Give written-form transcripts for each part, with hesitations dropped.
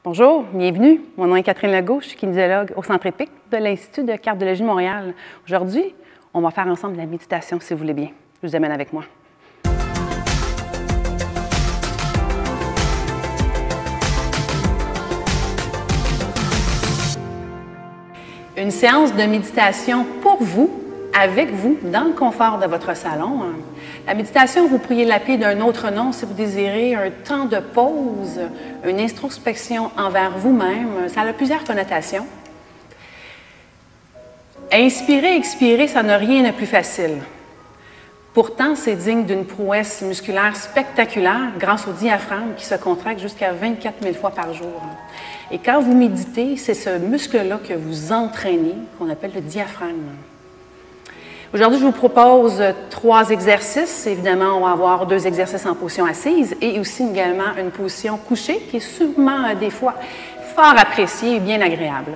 Bonjour, bienvenue. Mon nom est Catherine Legault, je suis kinésiologue au Centre EPIC de l'Institut de cardiologie de Montréal. Aujourd'hui, on va faire ensemble de la méditation, si vous voulez bien. Je vous amène avec moi. Une séance de méditation pour vous, avec vous, dans le confort de votre salon. La méditation, vous pourriez l'appeler d'un autre nom si vous désirez, un temps de pause, une introspection envers vous-même. Ça a plusieurs connotations. Inspirer, expirer, ça n'a rien de plus facile. Pourtant, c'est digne d'une prouesse musculaire spectaculaire grâce au diaphragme qui se contracte jusqu'à 24 000 fois par jour. Et quand vous méditez, c'est ce muscle-là que vous entraînez, qu'on appelle le diaphragme. Aujourd'hui, je vous propose 3 exercices. Évidemment, on va avoir 2 exercices en position assise et aussi également une position couchée qui est sûrement des fois fort appréciée et bien agréable.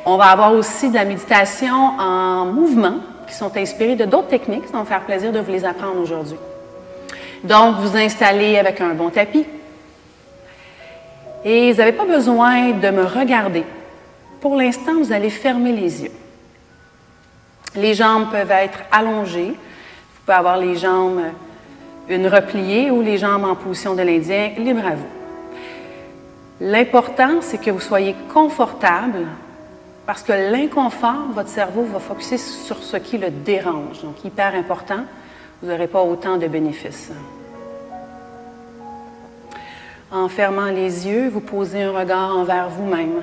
On va avoir aussi de la méditation en mouvement qui sont inspirées de d'autres techniques. Ça va me faire plaisir de vous les apprendre aujourd'hui. Donc, vous installez avec un bon tapis et vous n'avez pas besoin de me regarder. Pour l'instant, vous allez fermer les yeux. Les jambes peuvent être allongées. Vous pouvez avoir les jambes une repliée ou les jambes en position de l'Indien, libre à vous. L'important, c'est que vous soyez confortable parce que l'inconfort, votre cerveau va focusser sur ce qui le dérange. Donc, hyper important, vous n'aurez pas autant de bénéfices. En fermant les yeux, vous posez un regard envers vous-même.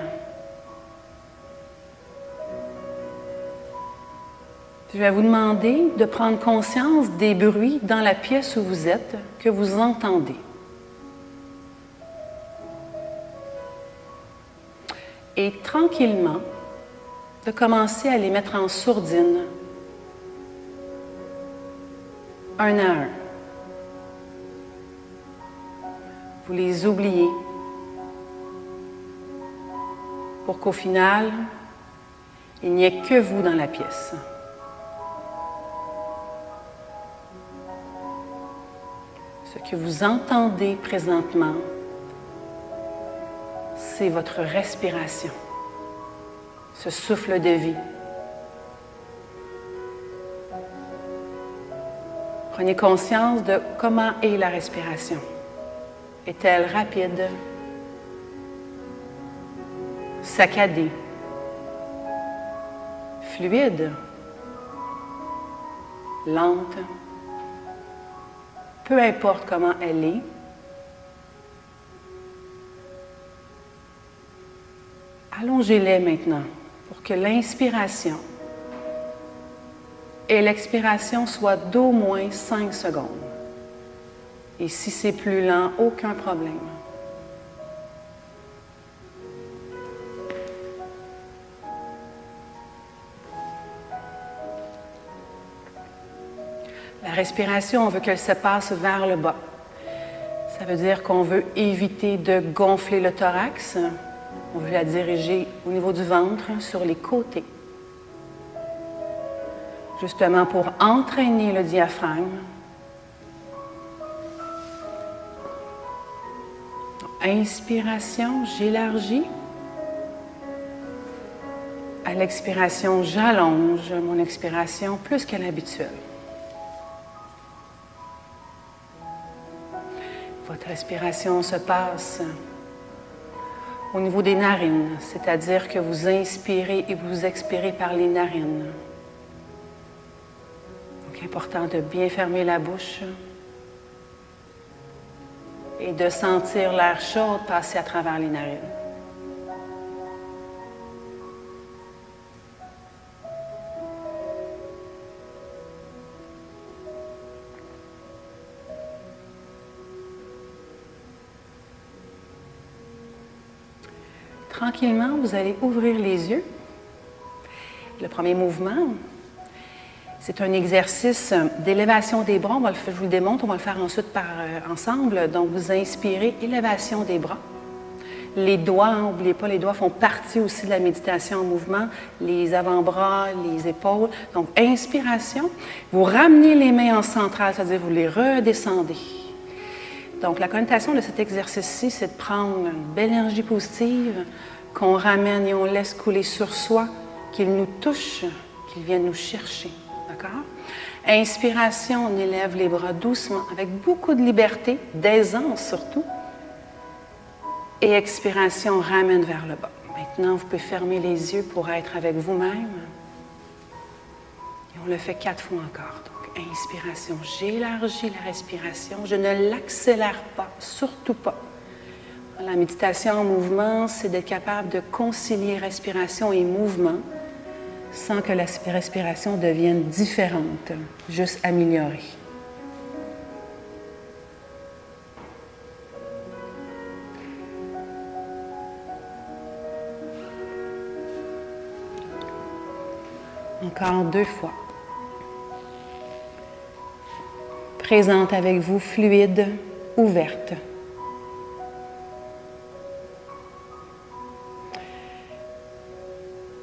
Je vais vous demander de prendre conscience des bruits dans la pièce où vous êtes, que vous entendez. Et tranquillement, de commencer à les mettre en sourdine, un à un. Vous les oubliez, pour qu'au final, il n'y ait que vous dans la pièce. Ce que vous entendez présentement, c'est votre respiration, ce souffle de vie. Prenez conscience de comment est la respiration. Est-elle rapide, saccadée, fluide, lente? Peu importe comment elle est, allongez-les maintenant pour que l'inspiration et l'expiration soient d'au moins 5 secondes. Et si c'est plus lent, aucun problème. La respiration, on veut qu'elle se passe vers le bas. Ça veut dire qu'on veut éviter de gonfler le thorax. On veut la diriger au niveau du ventre, sur les côtés. Justement pour entraîner le diaphragme. Inspiration, j'élargis. À l'expiration, j'allonge mon expiration plus qu'à l'habituel. Votre respiration se passe au niveau des narines, c'est-à-dire que vous inspirez et vous expirez par les narines. Donc, important de bien fermer la bouche et de sentir l'air chaud passer à travers les narines. Tranquillement, vous allez ouvrir les yeux. Le premier mouvement, c'est un exercice d'élévation des bras. Je vous le démontre, on va le faire ensuite ensemble. Donc, vous inspirez, élévation des bras. Les doigts, n'oubliez pas, les doigts font partie aussi de la méditation en mouvement. Les avant-bras, les épaules. Donc, inspiration. Vous ramenez les mains en centrale, c'est-à-dire vous les redescendez. Donc, la connotation de cet exercice-ci, c'est de prendre une belle énergie positive qu'on ramène et on laisse couler sur soi, qu'il nous touche, qu'il vienne nous chercher. D'accord? Inspiration, on élève les bras doucement, avec beaucoup de liberté, d'aisance surtout. Et expiration, on ramène vers le bas. Maintenant, vous pouvez fermer les yeux pour être avec vous-même. Et on le fait 4 fois encore. Donc, inspiration, j'élargis la respiration. Je ne l'accélère pas, surtout pas. La méditation en mouvement, c'est d'être capable de concilier respiration et mouvement sans que la respiration devienne différente, juste améliorée. Encore 2 fois. Présente avec vous, fluide, ouverte.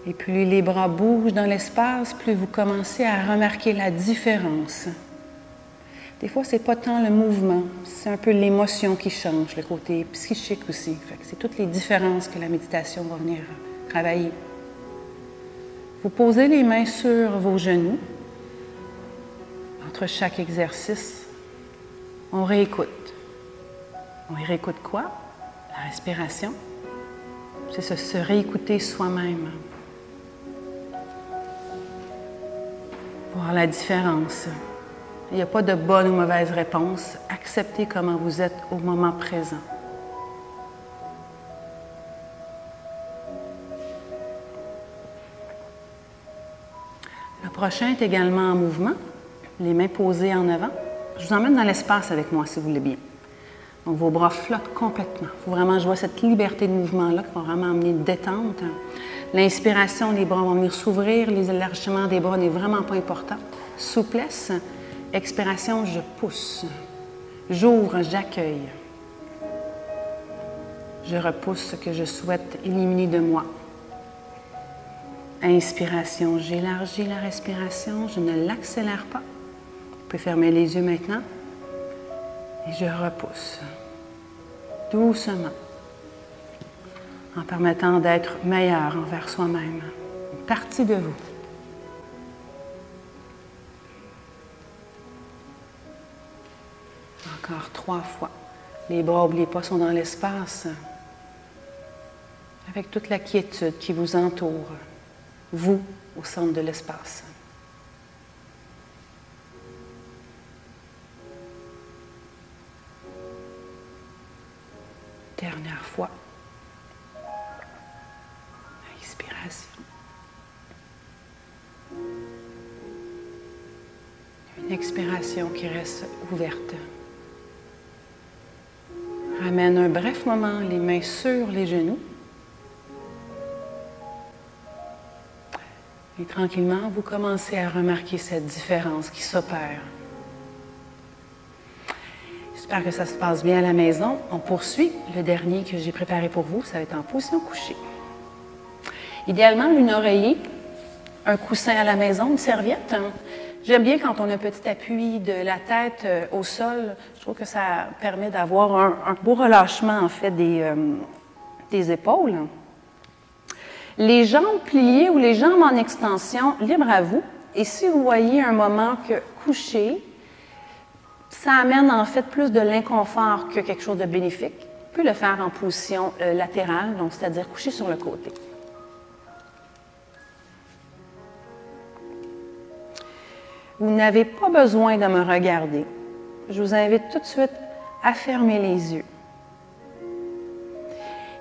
Et plus les bras bougent dans l'espace, plus vous commencez à remarquer la différence. Des fois, ce n'est pas tant le mouvement, c'est un peu l'émotion qui change, le côté psychique aussi. C'est toutes les différences que la méditation va venir travailler. Vous posez les mains sur vos genoux. Entre chaque exercice, on réécoute. On réécoute quoi? La respiration. C'est se réécouter soi-même. Voir la différence. Il n'y a pas de bonne ou mauvaise réponse. Acceptez comment vous êtes au moment présent. Le prochain est également en mouvement. Les mains posées en avant. Je vous emmène dans l'espace avec moi, si vous voulez bien. Donc, vos bras flottent complètement. Il faut vraiment jouer cette liberté de mouvement-là qui va vraiment amener une détente. L'inspiration, les bras vont venir s'ouvrir. L'élargissement des bras n'est vraiment pas important. Souplesse. Expiration, je pousse. J'ouvre, j'accueille. Je repousse ce que je souhaite éliminer de moi. Inspiration, j'élargis la respiration. Je ne l'accélère pas. Vous pouvez fermer les yeux maintenant. Et je repousse, doucement, en permettant d'être meilleur envers soi-même, une partie de vous. Encore 3 fois. Les bras, n'oubliez pas, sont dans l'espace, avec toute la quiétude qui vous entoure, vous, au centre de l'espace. Dernière fois. Inspiration. Une expiration qui reste ouverte. Ramène un bref moment les mains sur les genoux. Et tranquillement, vous commencez à remarquer cette différence qui s'opère. J'espère que ça se passe bien à la maison. On poursuit le dernier que j'ai préparé pour vous. Ça va être en position couchée. Idéalement, une oreiller, un coussin à la maison, une serviette. J'aime bien quand on a un petit appui de la tête au sol. Je trouve que ça permet d'avoir un beau relâchement, en fait, des épaules. Les jambes pliées ou les jambes en extension, libre à vous. Et si vous voyez un moment que couché, ça amène en fait plus de l'inconfort que quelque chose de bénéfique. Vous pouvez le faire en position latérale, donc c'est-à-dire couché sur le côté. Vous n'avez pas besoin de me regarder. Je vous invite tout de suite à fermer les yeux.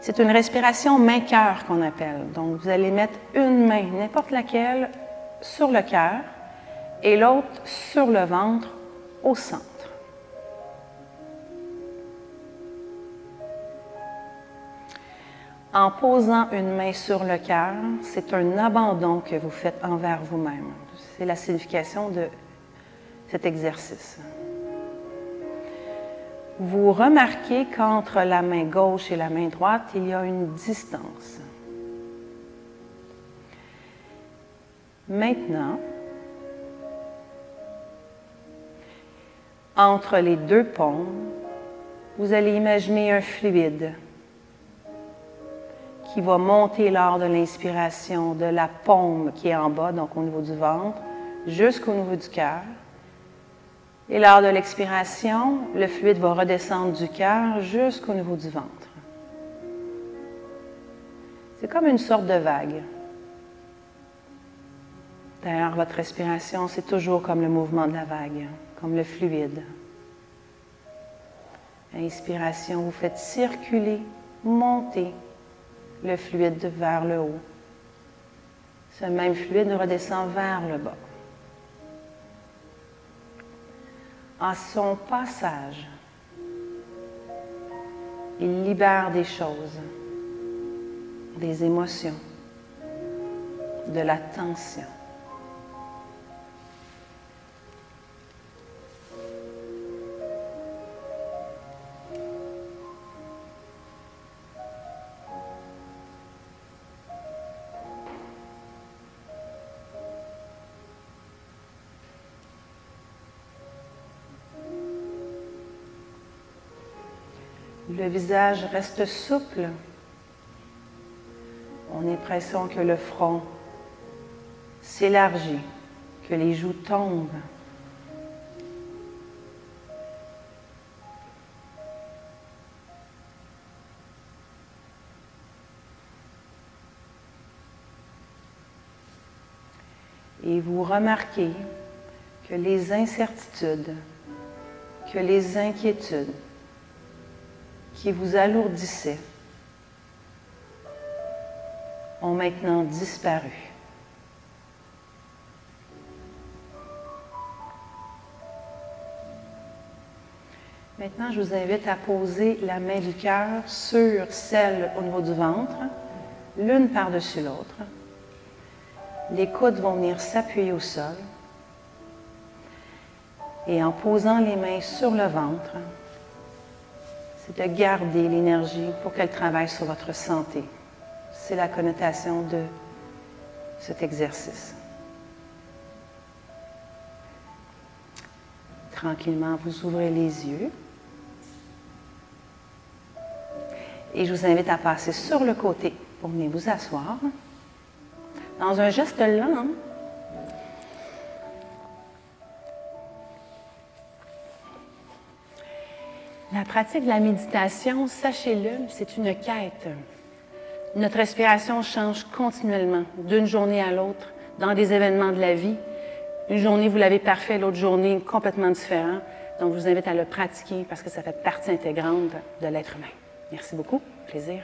C'est une respiration main-cœur qu'on appelle. Donc, vous allez mettre une main, n'importe laquelle, sur le cœur et l'autre sur le ventre, au centre. En posant une main sur le cœur, c'est un abandon que vous faites envers vous-même. C'est la signification de cet exercice. Vous remarquez qu'entre la main gauche et la main droite, il y a une distance. Maintenant, entre les deux paumes, vous allez imaginer un fluide qui va monter lors de l'inspiration de la paume qui est en bas, donc au niveau du ventre, jusqu'au niveau du cœur. Et lors de l'expiration, le fluide va redescendre du cœur jusqu'au niveau du ventre. C'est comme une sorte de vague. D'ailleurs, votre respiration, c'est toujours comme le mouvement de la vague, comme le fluide. Inspiration, vous faites circuler, monter le fluide vers le haut. Ce même fluide redescend vers le bas. En son passage, il libère des choses, des émotions, de la tension. Le visage reste souple. On a l'impression que le front s'élargit, que les joues tombent. Et vous remarquez que les incertitudes, que les inquiétudes qui vous alourdissaient ont maintenant disparu. Maintenant, je vous invite à poser la main du cœur sur celle au niveau du ventre, l'une par-dessus l'autre. Les coudes vont venir s'appuyer au sol. Et en posant les mains sur le ventre, c'est de garder l'énergie pour qu'elle travaille sur votre santé. C'est la connotation de cet exercice. Tranquillement, vous ouvrez les yeux. Et je vous invite à passer sur le côté pour venir vous asseoir. Dans un geste lent, la pratique de la méditation, sachez-le, c'est une quête. Notre respiration change continuellement, d'une journée à l'autre, dans des événements de la vie. Une journée, vous l'avez parfait, l'autre journée, complètement différent. Donc, je vous invite à le pratiquer parce que ça fait partie intégrante de l'être humain. Merci beaucoup. Plaisir.